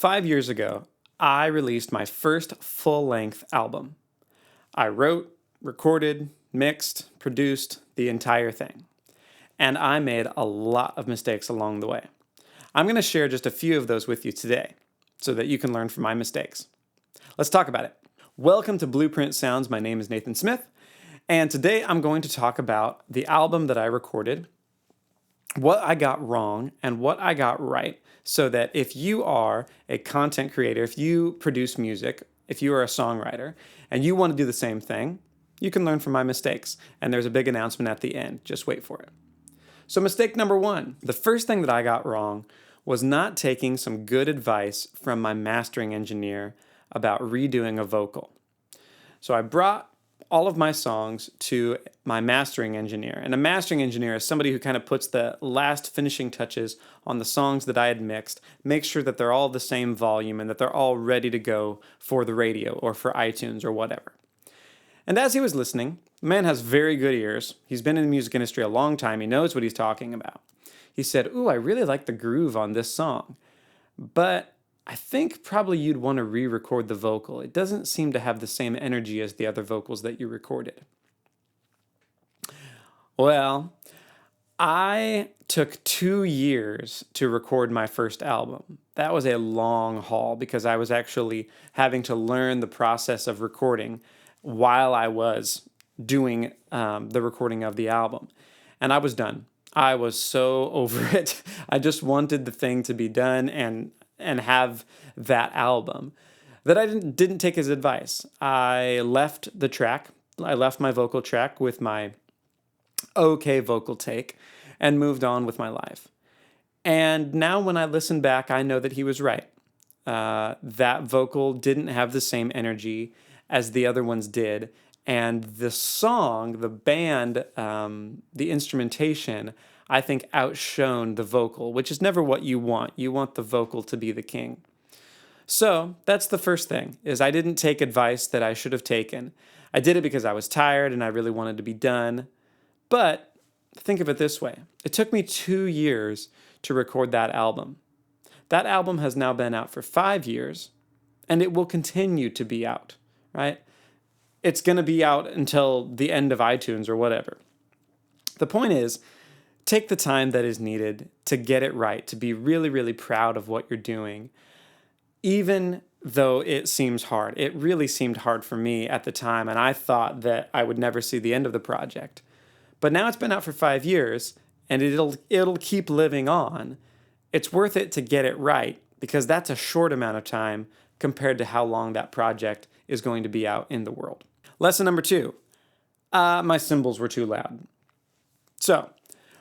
5 years ago, I released my first full-length album. I wrote, recorded, mixed, produced the entire thing. And I made a lot of mistakes along the way. I'm going to share just a few of those with you today so that you can learn from my mistakes. Let's talk about it. Welcome to Blueprint Sounds. My name is Nathan Smith, and today I'm going to talk about the album that I recorded, what I got wrong and what I got right, so that if you are a content creator, if you produce music, if you are a songwriter, and you want to do the same thing, you can learn from my mistakes. And there's a big announcement at the end. Just wait for it. So mistake number one, the first thing that I got wrong was not taking some good advice from my mastering engineer about redoing a vocal. So I brought all of my songs to my mastering engineer. And a mastering engineer is somebody who kind of puts the last finishing touches on the songs that I had mixed, makes sure that they're all the same volume and that they're all ready to go for the radio or for iTunes or whatever. And as he was listening, the man has very good ears. He's been in the music industry a long time. He knows what he's talking about. He said, "Ooh, I really like the groove on this song, but I think probably you'd want to re-record the vocal. It doesn't seem to have the same energy as the other vocals that you recorded." Well, I took 2 years to record my first album. That was a long haul because I was actually having to learn the process of recording while I was doing the recording of the album. And I was done. I was so over it. I just wanted the thing to be done and have that album that I didn't take his advice. I left the track. I left my vocal track with my okay vocal take and moved on with my life. And now when I listen back, I know that he was right. That vocal didn't have the same energy as the other ones did. And the song, the band, the instrumentation, I think outshone the vocal, which is never what you want. You want the vocal to be the king. So that's the first thing, is I didn't take advice that I should have taken. I did it because I was tired and I really wanted to be done. But think of it this way. It took me 2 years to record that album. That album has now been out for 5 years, and it will continue to be out, right? It's going to be out until the end of iTunes or whatever. The point is, take the time that is needed to get it right, to be really, really proud of what you're doing, even though it seems hard. It really seemed hard for me at the time, and I thought that I would never see the end of the project. But now it's been out for 5 years, and it'll keep living on. It's worth it to get it right, because that's a short amount of time compared to how long that project is going to be out in the world. Lesson number 2, my cymbals were too loud. So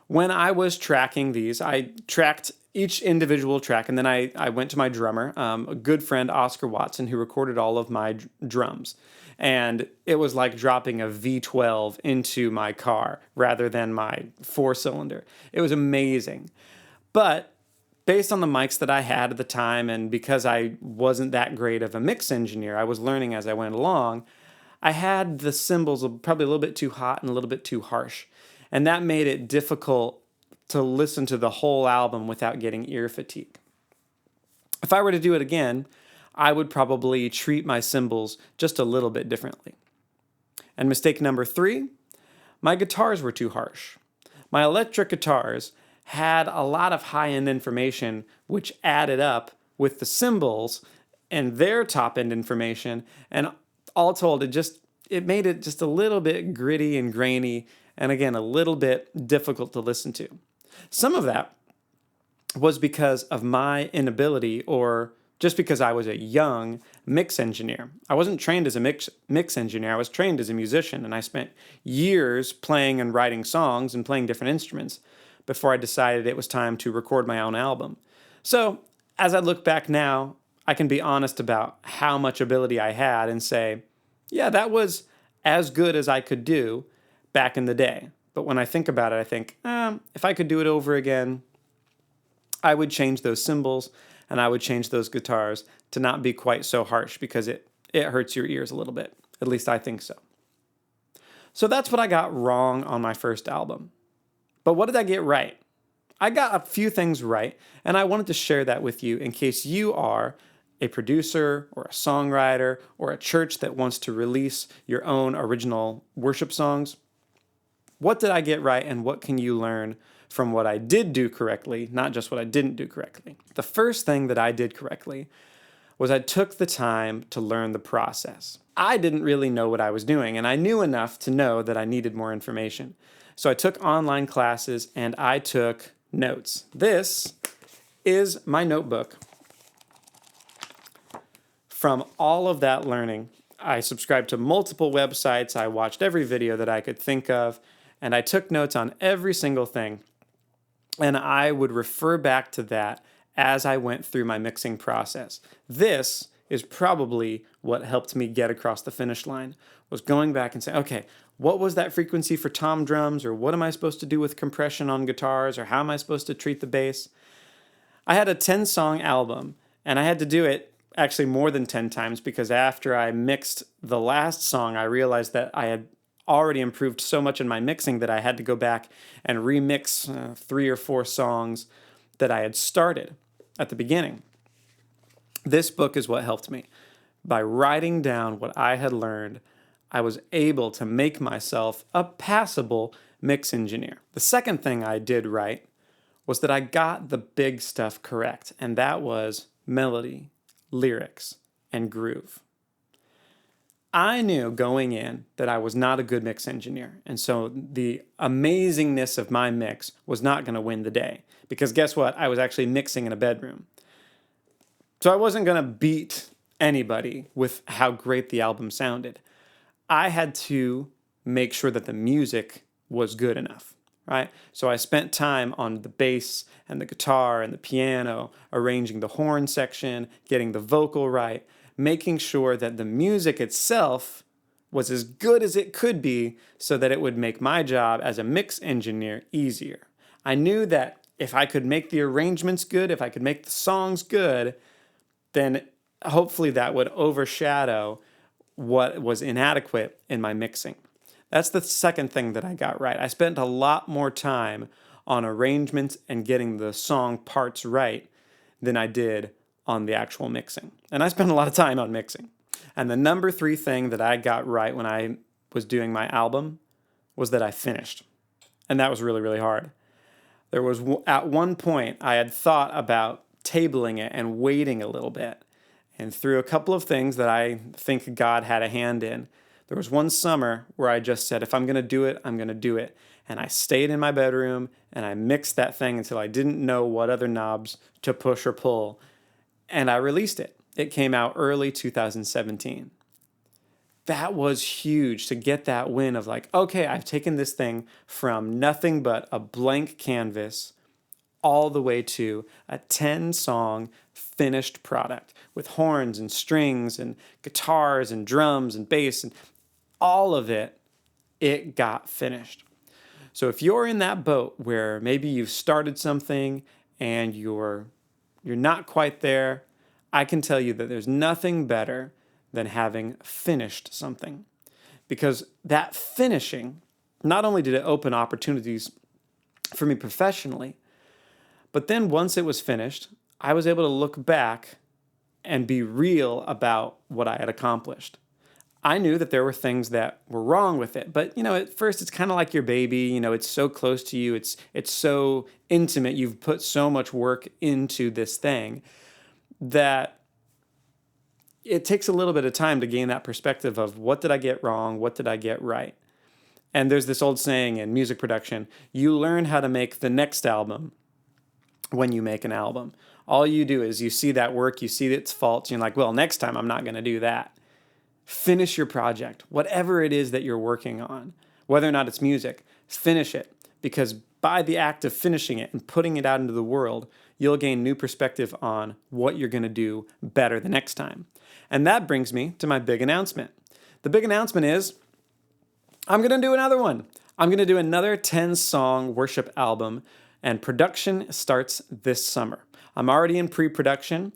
when I was tracking these, I tracked each individual track, and then I went to my drummer, a good friend, Oscar Watson, who recorded all of my drums. And it was like dropping a V12 into my car rather than my 4-cylinder. It was amazing. But based on the mics that I had at the time, and because I wasn't that great of a mix engineer, I was learning as I went along, I had the cymbals probably a little bit too hot and a little bit too harsh. And that made it difficult to listen to the whole album without getting ear fatigue. If I were to do it again, I would probably treat my cymbals just a little bit differently. And mistake number 3, my guitars were too harsh. My electric guitars had a lot of high-end information which added up with the cymbals and their top-end information, and all told, it made it just a little bit gritty and grainy, and again, a little bit difficult to listen to. Some of that was because of my inability, or just because I was a young mix engineer. I wasn't trained as a mix engineer. I was trained as a musician, and I spent years playing and writing songs and playing different instruments before I decided it was time to record my own album. So as I look back now, I can be honest about how much ability I had and say, yeah, that was as good as I could do back in the day. But when I think about it, I think, if I could do it over again, I would change those cymbals and I would change those guitars to not be quite so harsh, because it hurts your ears a little bit. At least I think so. So that's what I got wrong on my first album. But what did I get right? I got a few things right, and I wanted to share that with you in case you are a producer or a songwriter or a church that wants to release your own original worship songs, what did I get right and what can you learn from what I did do correctly, not just what I didn't do correctly? The first thing that I did correctly was I took the time to learn the process. I didn't really know what I was doing, and I knew enough to know that I needed more information. So I took online classes and I took notes. This is my notebook. From all of that learning, I subscribed to multiple websites, I watched every video that I could think of, and I took notes on every single thing. And I would refer back to that as I went through my mixing process. This is probably what helped me get across the finish line, was going back and saying, okay, what was that frequency for tom drums? Or what am I supposed to do with compression on guitars? Or how am I supposed to treat the bass? I had a 10-song album, and I had to do it actually more than 10 times because after I mixed the last song, I realized that I had already improved so much in my mixing that I had to go back and remix 3 or 4 songs that I had started at the beginning. This book is what helped me. By writing down what I had learned, I was able to make myself a passable mix engineer. The second thing I did right was that I got the big stuff correct, and that was melody, lyrics, and groove. I knew going in that I was not a good mix engineer, and so the amazingness of my mix was not going to win the day, because guess what? I was actually mixing in a bedroom. So I wasn't going to beat anybody with how great the album sounded. I had to make sure that the music was good enough, right? So I spent time on the bass and the guitar and the piano, arranging the horn section, getting the vocal right, making sure that the music itself was as good as it could be so that it would make my job as a mix engineer easier. I knew that if I could make the arrangements good, if I could make the songs good, then hopefully that would overshadow what was inadequate in my mixing. That's the second thing that I got right. I spent a lot more time on arrangements and getting the song parts right than I did on the actual mixing. And I spent a lot of time on mixing. And the number 3 thing that I got right when I was doing my album was that I finished. And that was really, really hard. There was, at one point, I had thought about tabling it and waiting a little bit. And through a couple of things that I think God had a hand in, there was one summer where I just said, if I'm going to do it, I'm going to do it. And I stayed in my bedroom and I mixed that thing until I didn't know what other knobs to push or pull. And I released it. It came out early 2017. That was huge to get that win of like, okay, I've taken this thing from nothing but a blank canvas all the way to a 10-song finished product with horns and strings and guitars and drums and bass and all of it, it got finished. So if you're in that boat where maybe you've started something and you're not quite there, I can tell you that there's nothing better than having finished something. Because that finishing, not only did it open opportunities for me professionally, but then once it was finished, I was able to look back and be real about what I had accomplished. I knew that there were things that were wrong with it, but at first it's kind of like your baby, it's so close to you, it's so intimate, you've put so much work into this thing that it takes a little bit of time to gain that perspective of what did I get wrong, what did I get right. And there's this old saying in music production, you learn how to make the next album when you make an album. All you do is you see that work, you see its faults, you're like, well, next time I'm not going to do that. Finish your project, whatever it is that you're working on, whether or not it's music, finish it, because by the act of finishing it and putting it out into the world, you'll gain new perspective on what you're going to do better the next time. And that brings me to my big announcement. The big announcement is I'm going to do another one. I'm going to do another 10-song worship album, and production starts this summer. I'm already in pre-production,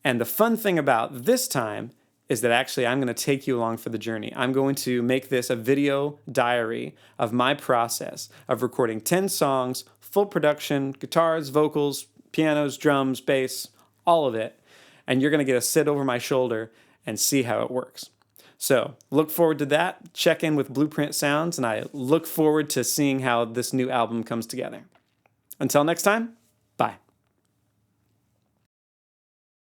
and the fun thing about this time is that actually I'm going to take you along for the journey. I'm going to make this a video diary of my process of recording 10 songs, full production, guitars, vocals, pianos, drums, bass, all of it. and you're going to get to sit over my shoulder and see how it works. So look forward to that. Check in with Blueprint Sounds, and I look forward to seeing how this new album comes together. Until next time, bye.